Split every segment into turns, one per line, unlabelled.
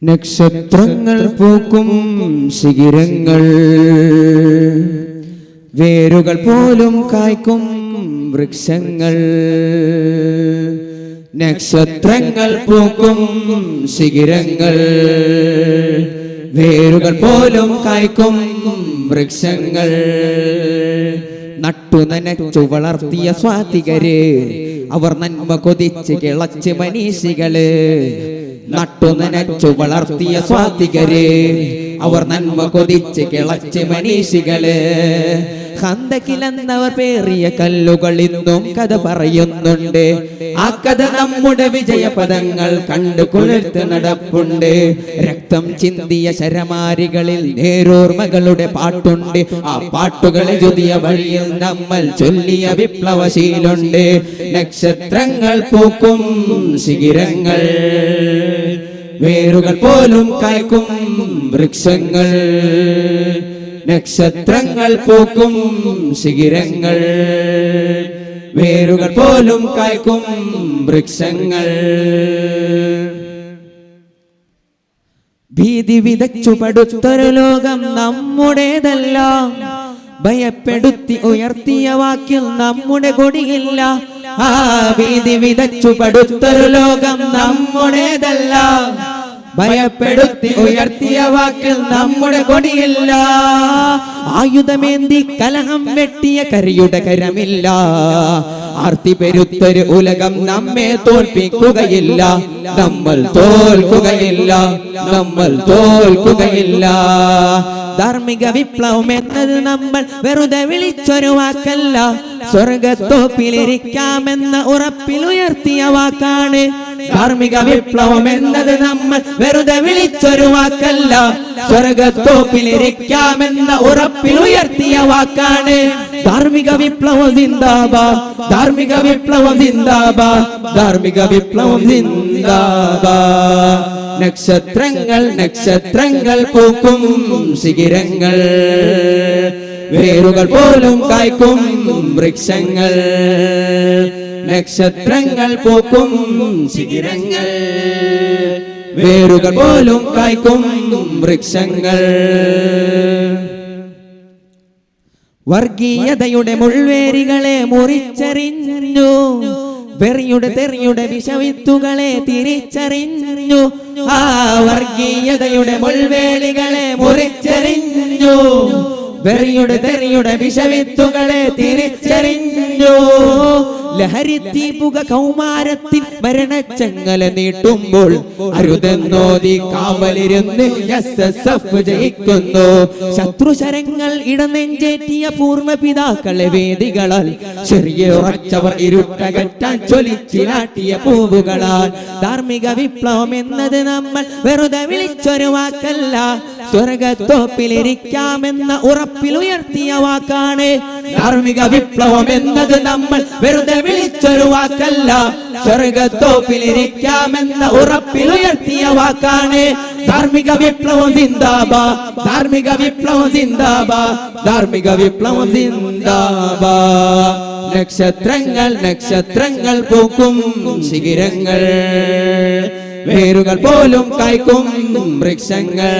നക്ഷത്രങ്ങൾ പൂക്കും ശിഖിരങ്ങൾ, വേരുകൾ പോലും കായ്ക്കും വൃക്ഷങ്ങൾ. നക്ഷത്രങ്ങൾ പൂക്കും ശിഖിരങ്ങൾ, വേരുകൾ പോലും കായ്ക്കും വൃക്ഷങ്ങൾ. നട്ടു നനച്ചു വളർത്തിയ സ്വാതികര്, അവർ നന്മ കൊതിച്ച് കിളച്ച് മനീഷികള്. നട്ടു നനച്ചു വളർത്തിയ സ്വാതികര്, അവർ നന്മ കൊതിച്ച് കിളച്ച് മനീഷികള്. ഖന്തക്കിലെന്നവർ പേറിയ കല്ലുകൾ ഇന്നും കഥ പറയുന്നുണ്ട്. ആ കഥ നമ്മുടെ വിജയപദങ്ങൾ കണ്ടു കുളിർത്ത് നടപ്പുണ്ട്. രക്തം ചിന്തിയ ശരമാരികളിൽ നേരോർമകളുടെ പാട്ടുണ്ട്. ആ പാട്ടുകളെ ചൊല്ലിയ വഴിയിൽ നമ്മൾ ചൊല്ലിയ വിപ്ലവശീലുണ്ട്. നക്ഷത്രങ്ങൾ പൂക്കും ശിഖിരങ്ങൾ, വേരുകൾ പോലും കായ്ക്കും വൃക്ഷങ്ങൾ. നക്ഷത്രങ്ങൾ പൂക്കും ശിഖിരങ്ങൾ, വേരുകൾ പോലും കായ്ക്കും വൃക്ഷങ്ങൾ. ഭീതി വിതച്ചു പടുത്തൊരു ലോകം നമ്മുടേതല്ല, ഭയപ്പെടുത്തി ഉയർത്തിയ വാക്കിൽ നമ്മുടെ കൊടിയില്ല. ആ ഭീതി വിതച്ചു പടുത്തൊരു ലോകം നമ്മുടേതല്ല, ഭയപ്പെടുത്തി ഉയർത്തിയ വാക്കിൽ നമ്മുടെ കൊടിയില്ല. ആയുധമേന്തി കലഹം വെട്ടിയ കരിയുടെ കരമില്ല. ആർത്തി പെരുത്തൊരു ഉലകം നമ്മെ തോൽപ്പിക്കുകയില്ല. നമ്മൾ തോൽക്കുകയില്ല, നമ്മൾ തോൽക്കുകയില്ല. ധാർമ്മിക വിപ്ലവം എന്നത് നമ്മൾ വെറുതെ വിളിച്ചൊരു വാക്കല്ല, സ്വർഗത്തോപ്പിലിരിക്കാമെന്ന ഉറപ്പിൽ ഉയർത്തിയ വാക്കാണ്. ധാർമ്മിക വിപ്ലവം എന്നത് നമ്മൾ വെറുതെ വിളിച്ചൊരു വാക്കല്ല, സ്വർഗത്തോപ്പിലിരിക്കാമെന്ന ഉറപ്പിൽ ഉയർത്തിയ വാക്കാണ്. ധാർമ്മിക വിപ്ലവം സിന്ദാബാദ്, ധാർമ്മിക വിപ്ലവം സിന്ദാബാദ്, ധാർമ്മിക വിപ്ലവം സിന്ദാബാദ്. നക്ഷത്രങ്ങൾ നക്ഷത്രങ്ങൾ പൂക്കും ശിഖിരങ്ങൾ, വേരുകൾ പോലും കായ്ക്കും വൃക്ഷങ്ങൾ. നക്ഷത്രങ്ങൾ പൂക്കും ശിഖിരങ്ങൾ, വേരുകൾ പോലും കായ്ക്കും വൃക്ഷങ്ങൾ. വർഗീയതയുടെ മുൾവേരികളെ മുറിച്ചെറിഞ്ഞു, വെറിയുടെ തെറിയുടെ വിഷവിത്തുകളെ തിരിച്ചറിഞ്ഞു. ആ വർഗീയതയുടെ മുൾവേലികളെ മുറിച്ചെറിഞ്ഞു, വെറിയുടെ തെറിയുടെ വിഷവിത്തുകളെ തിരിച്ചറിഞ്ഞു. ലഹരി ദീപുക കൗമാരത്തിൽ മരണച്ചങ്ങല നീട്ടുമ്പോൾ അരുതെന്നോതി കാവലിരുന്ന് SSF ജയിക്കുന്നു. ശത്രുശരങ്ങൾ ഇടനെഞ്ചേറ്റിയ പൂർണ്ണ പിതാക്കളെ വേദികളാൽ ചെറിയ ഉറച്ചവർ ഇരുട്ടകറ്റാൻ ചൊലിച്ചിലാട്ടിയ പൂവുകളാൽ. ധാർമ്മിക വിപ്ലവം എന്നത് നമ്മൾ വെറുതെ വിളിച്ചൊരു വാക്കല്ല, സ്വർഗത്തോപ്പിലിരിക്കാമെന്ന ഉറപ്പിൽ ഉയർത്തിയ വാക്കാണ്. ധാർമ്മിക വിപ്ലവം എന്നത് നമ്മൾ വെറുതെ വിളിച്ചൊരു വാക്കല്ല, സ്വർഗത്തോപ്പിലിരിക്കാമെന്ന ഉറപ്പിൽ ഉയർത്തിയ വാക്കാണ്. ധാർമ്മിക വിപ്ലവം സിന്ദാബാദ്, ധാർമ്മിക വിപ്ലവം സിന്ദാബാദ്, ധാർമ്മിക വിപ്ലവം സിന്ദാബാദ്. നക്ഷത്രങ്ങൾ നക്ഷത്രങ്ങൾ പൂക്കും ശിഖിരങ്ങൾ, വേരുകൾ പോലും കായ്ക്കും വൃക്ഷങ്ങൾ.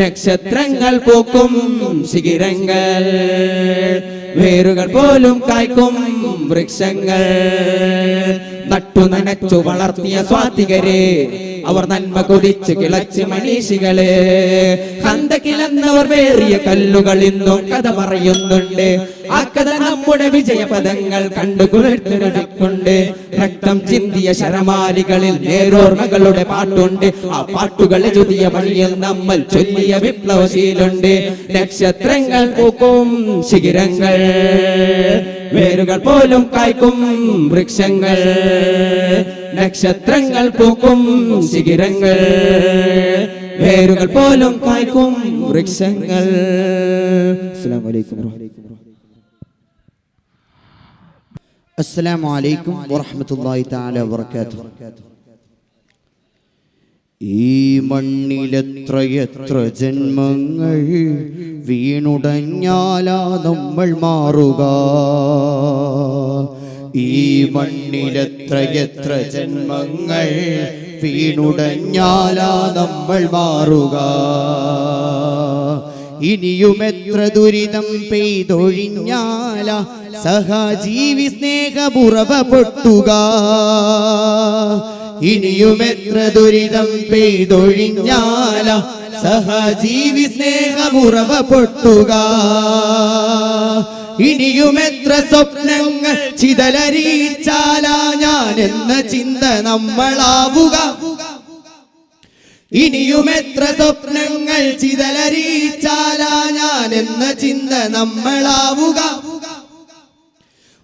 നക്ഷത്രങ്ങൾ പൂക്കും ശിഖിരങ്ങൾ, വേരുകൾ പോലും കായ്ക്കും വൃക്ഷങ്ങൾ. നട്ടു നനച്ചു വളർത്തിയ സ്വാതികരെ, അവർ നന്മ കൊതിച്ച് കിളച്ച് മനീഷികളെ. ഖന്തക്കിലെന്നവർ വേറിയ കല്ലുകൾ ഇന്നും കഥ പറയുന്നുണ്ട്. ആ കഥ നമ്മുടെ വിജയപദങ്ങൾ കണ്ടു കുളിർത്തിരടിക്കൊണ്ട്. രക്തം ചിന്തിയ ശരമാലികളിൽ നേരോർമകളുടെ പാട്ടുണ്ട്. ആ പാട്ടുകളെ ചൊല്ലിയ വഴിയിൽ നമ്മൾ ചൊല്ലിയ വിപ്ലവശീലുണ്ട്. നക്ഷത്രങ്ങൾ പൂക്കും ശിഖിരങ്ങൾ, വേരുകൾ പോലും കായ്ക്കും വൃക്ഷങ്ങൾ. നക്ഷത്രങ്ങൾ പൂക്കും ശിഖിരങ്ങൾ, വേരുകൾ പോലും കായ്ക്കും വൃക്ഷങ്ങൾ. അസ്സലാമു അലൈക്കും
അസ്സലാമു അലൈക്കും വറഹ്മത്തുള്ളാഹി തആല വബറകാതുഹു. ഈ മണ്ണിലെത്രയെത്ര ജന്മങ്ങൾ വീണുടഞ്ഞാലാ നമ്മൾ മാറുക. ഈ മണ്ണിലെത്രയെത്ര ജന്മങ്ങൾ വീണുടഞ്ഞാലാ നമ്മൾ മാറുക. ഇനിയും എത്ര ദുരിതം പെയ്തൊഴിഞ്ഞാല സഹജീവി സ്നേഹപുറവ പൊട്ടുക. ഇനിയും എത്ര ദുരിതം പെയ്തൊഴിഞ്ഞാല സഹജീവി സ്നേഹപുറവ പൊട്ടുക. ഇനിയും എത്ര സ്വപ്നങ്ങൾ ചിതലരിച്ചാല ഞാൻ എന്ന ചിന്ത നമ്മളാവുക. ഇനിയും എത്ര സ്വപ്നങ്ങൾ ചിതലരിച്ചാല ഞാൻ എന്ന ചിന്ത നമ്മളാവുക.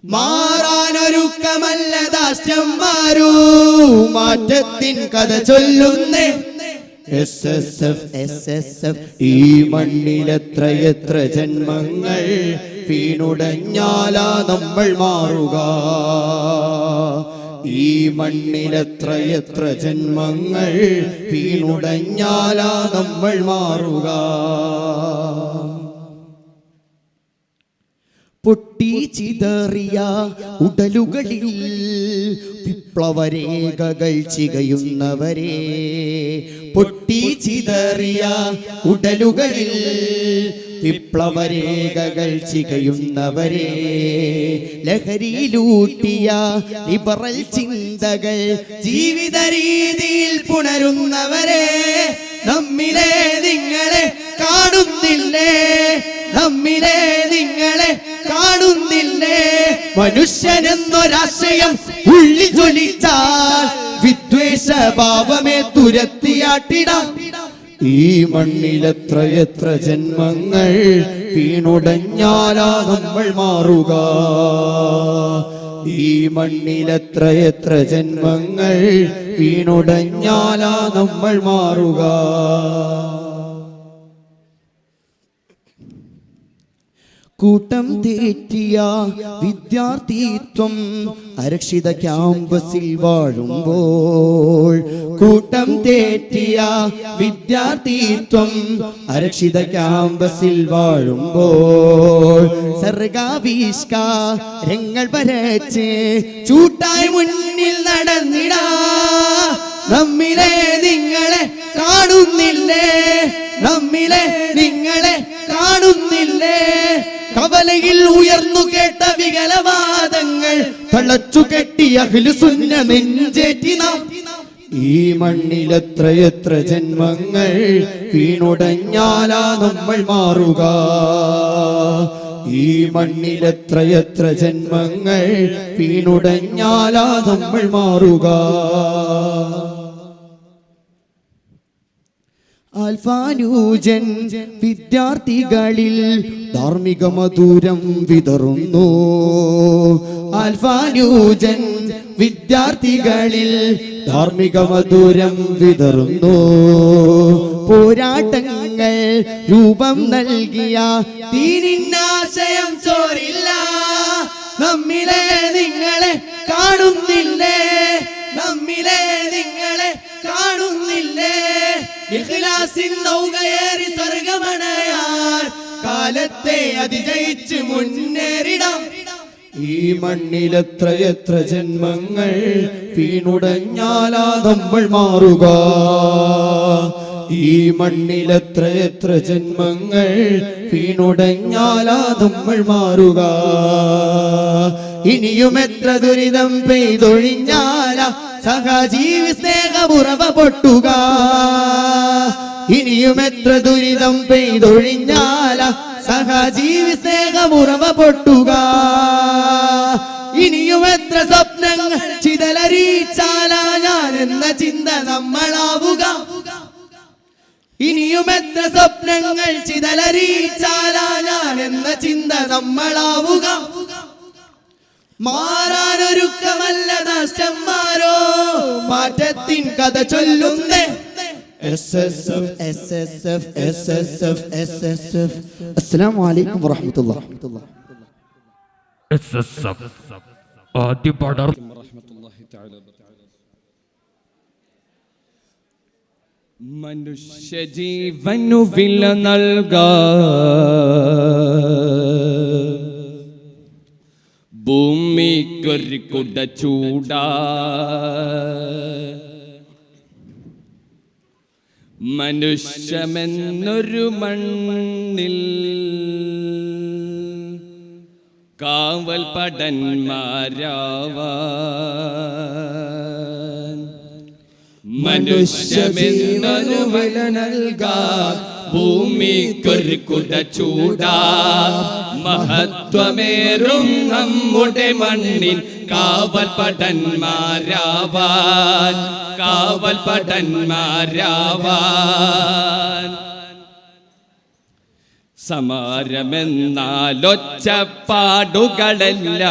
മാറാനൊരുക്കമല്ല ദാസ്യന്മാരൂ മാറ്റത്തിൻ കഥ ചൊല്ലുന്നേ. SSF ഈ മണ്ണിലെത്രയെത്ര ജന്മങ്ങൾ വീണുടഞ്ഞാലാ നമ്മൾ മാറുക. ഈ മണ്ണിലെത്രയെത്ര ജന്മങ്ങൾ വീണുടഞ്ഞാലാ നമ്മൾ മാറുക. പൊട്ടി ചിതറിയ ഉടലുകളിൽ വിപ്ലവരേഖകൾ ചികയുന്നവരെ. പൊട്ടി ചിതറിയ ഉടലുകളിൽ വിപ്ലവരേഖകൾ ചികയുന്നവരെ. ലഹരിയിലൂട്ടിയ ലിബറൽ ചിന്തകൾ ജീവിത രീതിയിൽ പുണരുന്നവരെ. നമ്മിലെ നിങ്ങളെ കാണുന്നില്ലേ, നമ്മിലെ നിങ്ങളെ കാണുന്നില്ലേ. മനുഷ്യനെന്നൊരാശയം ഉള്ളിൽ ജ്വലിച്ചാൽ വിദ്വേഷ ഭാവമേ തുരത്തിയാട്ടിടാം. ഈ മണ്ണിലെത്രയെത്ര ജന്മങ്ങൾ വീണുടഞ്ഞാലാ നമ്മൾ മാറുക. ഈ മണ്ണിലെത്രയെത്ര ജന്മങ്ങൾ വീണുടഞ്ഞാലാ നമ്മൾ മാറുക. കൂട്ടം തെറ്റിയ വിദ്യാർത്ഥിത്വം അരക്ഷിത ക്യാമ്പസിൽ വാഴുമ്പോൾ. കൂട്ടം തെറ്റിയ വിദ്യാർത്ഥിത്വം അരക്ഷിത ക്യാമ്പസിൽ വാഴുമ്പോൾ. സർഗാവിഷ്കാരങ്ങൾ വരച്ച് ചൂട്ടായി മുന്നിൽ നടന്നിടാ. നമ്മിലെ നിങ്ങളെ കാണുന്നില്ലേ, നമ്മിലെ നിങ്ങളെ കാണുന്നില്ലേ. കവലയിൽ ഉയർന്നു കേട്ട വികലവാദങ്ങൾ തളച്ചു കെട്ടിയ അഹ്ലുസുന്ന നെഞ്ചേറ്റി നാം. ഈ മണ്ണിലെത്രയെത്ര ജന്മങ്ങൾ വീണുടഞ്ഞാലാ നമ്മൾ മാറുക. ഈ മണ്ണിലെത്രയെത്ര ജന്മങ്ങൾ വീണുടഞ്ഞാലാ നമ്മൾ മാറുക. ആൽഫാനൂജൻ വിദ്യാർത്ഥികളിൽ ധാർമ്മിക മധുരം വിതറുന്നു. ആൽഫാനൂജൻ വിദ്യാർത്ഥികളിൽ ധാർമ്മിക മധുരം വിതറുന്നു. പോരാട്ടങ്ങൾ രൂപം നൽകിയ ദീനിന്നാശയം ചോരില്ല. നമ്മിലെ നിങ്ങളെ കാണുന്നില്ലേ, നമ്മിലെ നിങ്ങളെ കാണുന്നില്ലേ. ഇഖ്ലാസിൻ നൗകയേറി സ്വർഗമണയാൻ കാലത്തെ അതിജയിച്ച് മുന്നേറിടാം. ഈ മണ്ണിലെത്രയെത്ര ജന്മങ്ങൾ വീണുടഞ്ഞാലാ നമ്മൾ മാറുക. ഈ മണ്ണിലെത്രയെത്ര ജന്മങ്ങൾ വീണുടഞ്ഞാലാ നമ്മൾ മാറുക. ഇനിയും എത്ര ദുരിതം പെയ്തൊഴിഞ്ഞാലാ സഹജീവി സ്നേഹപുറവ പൊട്ടുക. ഇനിയും എത്ര ദുരിതം പെയ്തൊഴിഞ്ഞാലാ സഹജീവി സ്നേഹപുറവ പൊട്ടുക. ഇനിയും എത്ര സ്വപ്നങ്ങൾ ചിതലരിച്ചാലാ ഞാൻ എന്ന ചിന്ത നമ്മളാവുക. ഇനിയും എത്ര സ്വപ്നങ്ങൾ ചിതലരിച്ചാലാ ഞാൻ എന്ന ചിന്ത നമ്മളാവുക. മാറാനൊരുക്കമല്ല ദാസ്യന്മാരോ മാറ്റത്തിൻ കഥ ചൊല്ലുന്നേ. SSF. അസ്സലാമു അലൈക്കും വറഹ്മത്തുള്ളാഹി.
മനുഷ്യജീവനു വില നൽകാൻ ഭൂമിക്ക്
ഭൂമിക്കൊരു കുട ചൂടാ മനുഷ്യമെന്നൊരു മണ്ണിൽ കാവൽ പടന്മാരാവാൻ മനുഷ്യമെന്നൊരു വില നൽകാൻ ഭൂമിക്കൊരു കുട ചൂടാ മഹത്വമേറും നമ്മുടെ മണ്ണിൽ കാവൽ പടന്മാരാവാൻ കാവൽ പടന്മാരാവാൻ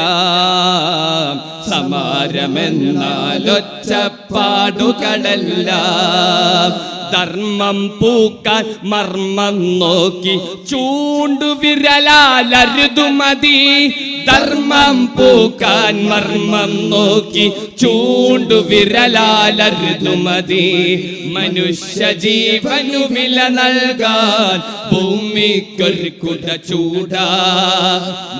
സമാരമെന്നാലൊച്ചപ്പാടുകളെല്ലാം സമാരമെന്നാലൊച്ചപ്പാടുകളെല്ലാം ധർമ്മം പൂക്കാൻ മർമ്മം നോക്കി ചൂണ്ടുവിരലാലരുതുമതി ധർമ്മം പൂക്കാൻ മർമ്മം നോക്കി ചൂണ്ടുവിരലാലരുതുമതി മനുഷ്യ ജീവനു വില നൽകാൻ ഭൂമിക്കൊരു കുട ചൂടാ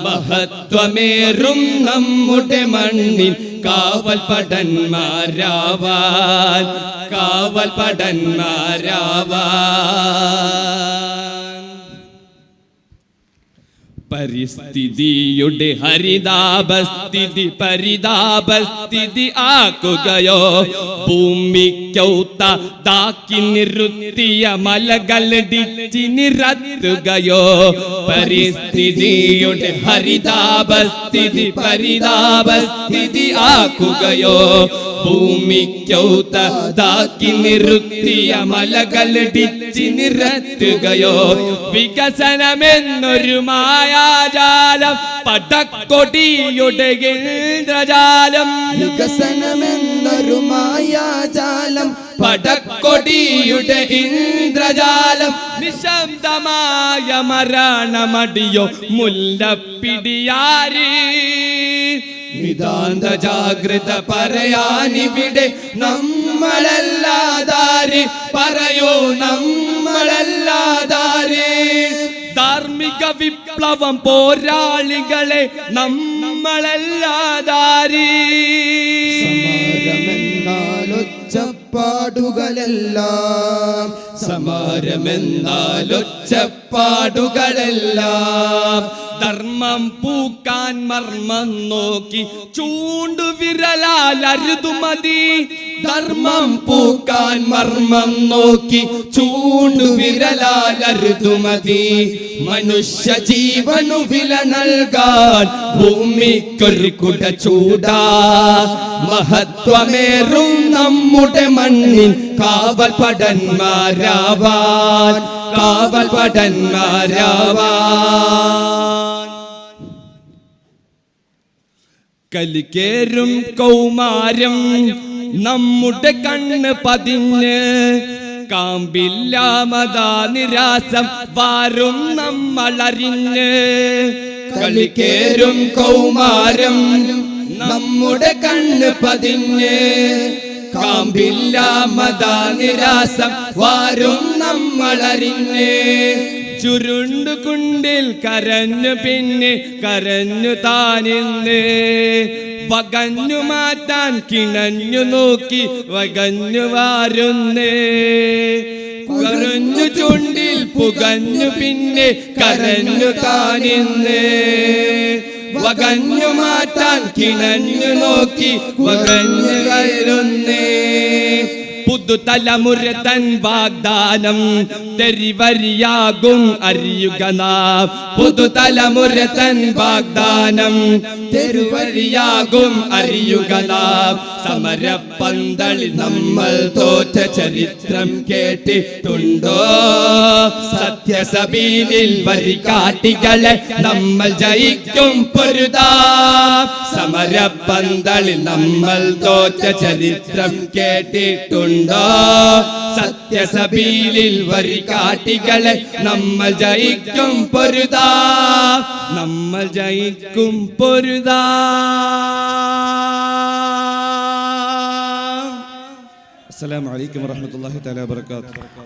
മഹത്വമേറും നമ്മുടെ മണ്ണിൽ കാവൽ പടന്മാരാവാൻ കാവൽ പടന്മാരാവാൻ പരിസ്ഥിതിയുടെ ഹരിതാപസ്ഥിതി പരിതാപസ്ഥിതി ആക്കുകയോ ഭൂമിക്കൗത്ത താക്കി നിർത്തിയ മലകളിടിച്ച് നിരത്തുകയോ പരിസ്ഥിതിയുടെ ഹരിതാപസ്ഥിതി പരിതാപസ്ഥിതി ആക്കുകയോ ഭൂമിക്കൗത്ത താക്കി നിർത്തിയ മലകളിടിച്ച് നിരത്തുകയോ വികസനമെന്നൊരു മായാജാലം പടക്കൊടിയുടെ ഇന്ദ്രജാലം
വികസനമെന്നൊരു മായാജാലം
പടക്കൊടിയുടെ ഇന്ദ്രജാലം നിശബ്ദമായ മരണമടിയോ മുല്ലപ്പിടിയാരി നിതാന്ത ജാഗ്രത പറയാനിവിടെ നമ്മളല്ലാതാരെ പറയോ നമ്മളല്ലാതാരെ ധാർമ്മിക വിപ്ലവം പോരാളികളെ നമ്മളല്ലാതാരെ
സമാരമെന്നാലൊച്ചപ്പാടുകളെല്ലാം
സമാരമെന്നാലൊച്ചപ്പാടുകളെല്ലാം ധർമ്മം പൂക്കാൻ മർമ്മം നോക്കി ചൂണ്ടുവിരലാലരുതുമതി ധർമ്മം പൂക്കാൻ മർമ്മം നോക്കി ചൂണ്ടുവിരലാലരുതുമതി മനുഷ്യ ജീവനു വില നൽകാൻ ഭൂമിക്കൊരു കുട ചൂടാ മഹത്വമേറും നമ്മുടെ മണ്ണിൽ കാവൽ പടന്മാരാവാൻ കാവൽ പടന്മാരാവാൻ കലിക്കേറും കൗമാരം നമ്മുടെ കണ്ണ് പതിഞ്ഞ് കാമ്പില്ലാമതാ നിരാസം വാരും നമ്മളറിഞ്ഞ് കളിക്കേറും കൗമാരം നമ്മുടെ കണ്ണ് പതിഞ്ഞ് കാമ്പില്ലാമതാ നിരാസം വാരും നമ്മളറിഞ്ഞ് ചുരുണ്ടു കുണ്ടിൽ കരഞ്ഞു പിന്നെ കരഞ്ഞു താനിന്ന് വകഞ്ഞു മാറ്റാൻ കിണഞ്ഞു നോക്കി വകഞ്ഞു വാരുന്നേ കരഞ്ഞു ചുണ്ടിൽ പുകഞ്ഞു പിന്നെ കരഞ്ഞു താനിന്ന് വകഞ്ഞു മാറ്റാൻ കിണഞ്ഞു നോക്കി വകഞ്ഞു കയറുന്നേ പുതുതലമുറ തൻ വാഗ്ദാനം തെരിവരിയാകും അറിയുക നാം പുതുതലമുറ തൻ വാഗ്ദാനം തെരുവരിയാകും അറിയുക നാം സമരപ്പന്തളിൽ നമ്മൾ തോറ്റ ചരിത്രം കേട്ടിട്ടുണ്ടോ സത്യസബീലിൽ വരികാട്ടികളെ നമ്മൾ ജയിക്കും പൊരുതാ സമരപ്പന്തളിൽ നമ്മൾ തോറ്റ ചരിത്രം കേട്ടിട്ടുണ്ടോ സത്യസബീലിൽ വരികാട്ടികളെ നമ്മൾ ജയിക്കും പൊരുതാ നമ്മൾ ജയിക്കും പൊരുതാ. അസ്സലാമു അലൈക്കും വറഹ്മത്തുള്ളാഹി തആല വബറകാതുഹു.